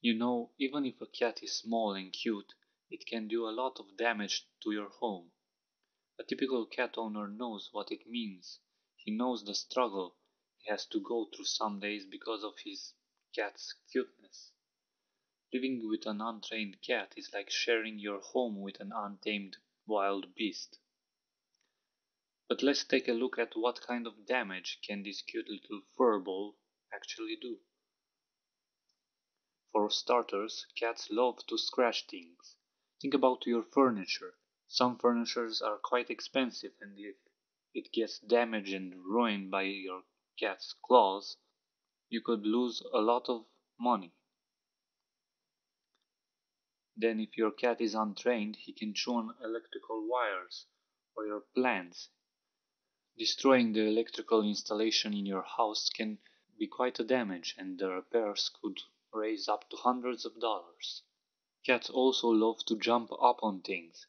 You know, even if a cat is small and cute, it can do a lot of damage to your home. A typical cat owner knows what it means. He knows the struggle he has to go through some days because of his cat's cuteness. Living with an untrained cat is like sharing your home with an untamed wild beast. But let's take a look at what kind of damage can this cute little furball actually do. For starters, cats love to scratch things. Think about your furniture. Some furnitures are quite expensive, and if it gets damaged and ruined by your cat's claws, you could lose a lot of money. Then if your cat is untrained, he can chew on electrical wires or your plants. Destroying the electrical installation in your house can be quite a damage, and the repairs could raise up to hundreds of dollars. Cats also love to jump up on things.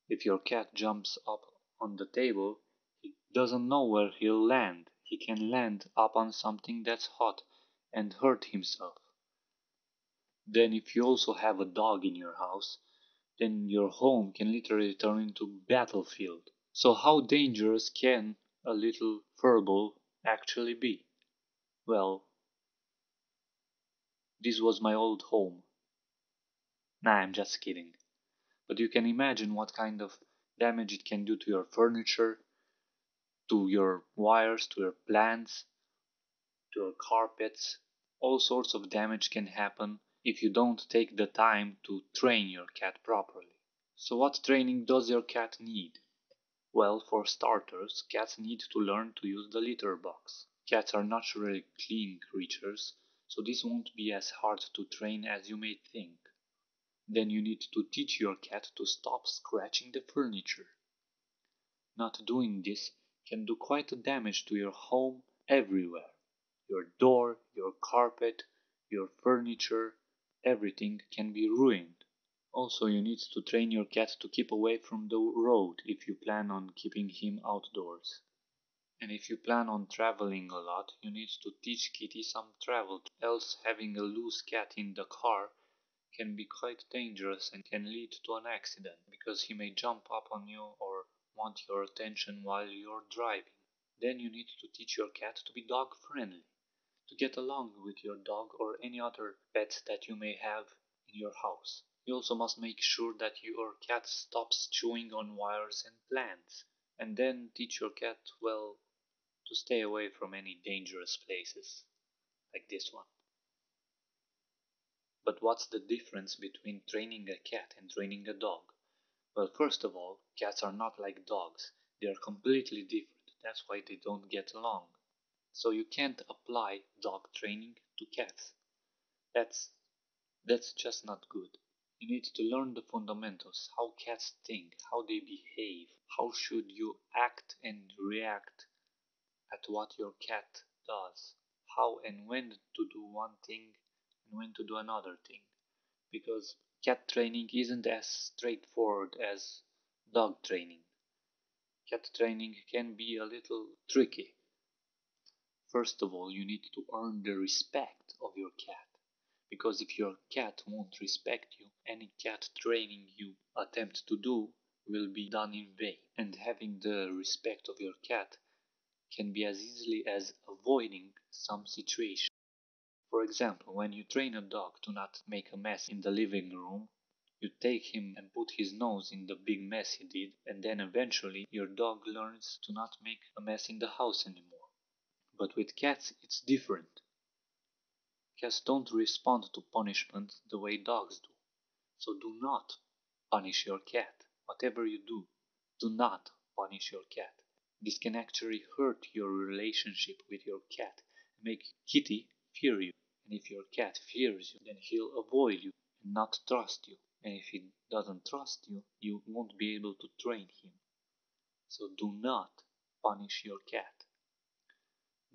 If your cat jumps up on the table, he doesn't know where he'll land. He can land up on something that's hot and hurt himself. Then if you also have a dog in your house, then your home can literally turn into a battlefield. So how dangerous can a little furball actually be? Well, this was my old home. Nah, I'm just kidding. But you can imagine what kind of damage it can do to your furniture, to your wires, to your plants, to your carpets. All sorts of damage can happen if you don't take the time to train your cat properly. So what training does your cat need? Well, for starters, cats need to learn to use the litter box. Cats are naturally clean creatures, so this won't be as hard to train as you may think. Then you need to teach your cat to stop scratching the furniture. Not doing this can do quite a damage to your home everywhere. Your door, your carpet, your furniture, everything can be ruined. Also, you need to train your cat to keep away from the road if you plan on keeping him outdoors. And if you plan on traveling a lot, you need to teach Kitty some travel, else having a loose cat in the car can be quite dangerous and can lead to an accident, because he may jump up on you or want your attention while you're driving. Then you need to teach your cat to be dog friendly, to get along with your dog or any other pets that you may have in your house. You also must make sure that your cat stops chewing on wires and plants. And then teach your cat, well, to stay away from any dangerous places like this one. But what's the difference between training a cat and training a dog? Well, first of all, cats are not like dogs. They are completely different. That's why they don't get along. So you can't apply dog training to cats. That's that's just not good. You need to learn the fundamentals, how cats think, how they behave, how should you act and react at what your cat does, how and when to do one thing and when to do another thing. Because cat training isn't as straightforward as dog training. Cat training can be a little tricky. First of all, you need to earn the respect of your cat. Because if your cat won't respect you, any cat training you attempt to do will be done in vain. And having the respect of your cat can be as easily as avoiding some situation. For example, when you train a dog to not make a mess in the living room, you take him and put his nose in the big mess he did, and then eventually your dog learns to not make a mess in the house anymore. But with cats, it's different. Cats don't respond to punishment the way dogs do. So do not punish your cat. Whatever you do not punish your cat. This can actually hurt your relationship with your cat and make Kitty fear you. And if your cat fears you, then he'll avoid you and not trust you. And if he doesn't trust you, you won't be able to train him. So do not punish your cat.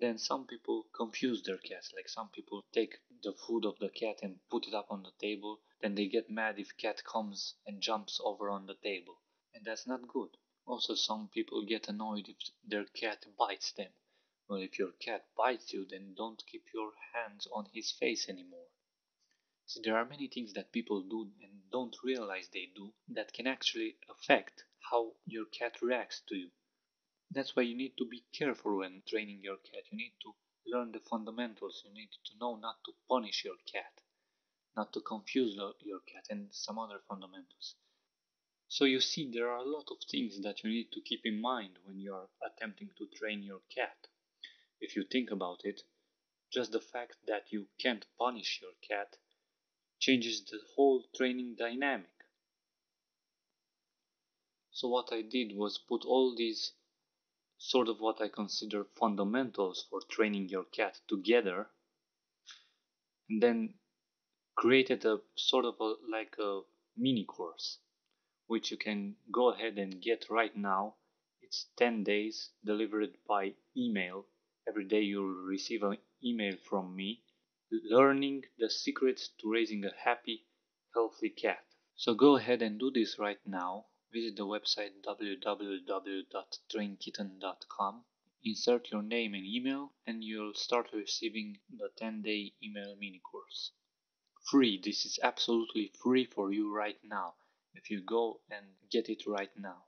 Then some people confuse their cats, like some people take the food of the cat and put it up on the table, then they get mad if cat comes and jumps over on the table. And that's not good. Also, some people get annoyed if their cat bites them. Well, if your cat bites you, then don't keep your hands on his face anymore. See, there are many things that people do and don't realize they do that can actually affect how your cat reacts to you. That's why you need to be careful when training your cat. You need to learn the fundamentals. You need to know not to punish your cat, not to confuse your cat, and some other fundamentals. So you see, there are a lot of things that you need to keep in mind when you are attempting to train your cat. If you think about it, just the fact that you can't punish your cat changes the whole training dynamic. So what I did was put all these sort of what I consider fundamentals for training your cat together, and then created a sort of like a mini course which you can go ahead and get right now. It's 10 days delivered by email. Every day you'll receive an email from me learning the secrets to raising a happy, healthy cat. So go ahead and do this right now. Visit the website www.trainkitten.com. Insert your name and email, and you'll start receiving the 10-day email mini course. Free. This is absolutely free for you right now if you go and get it right now.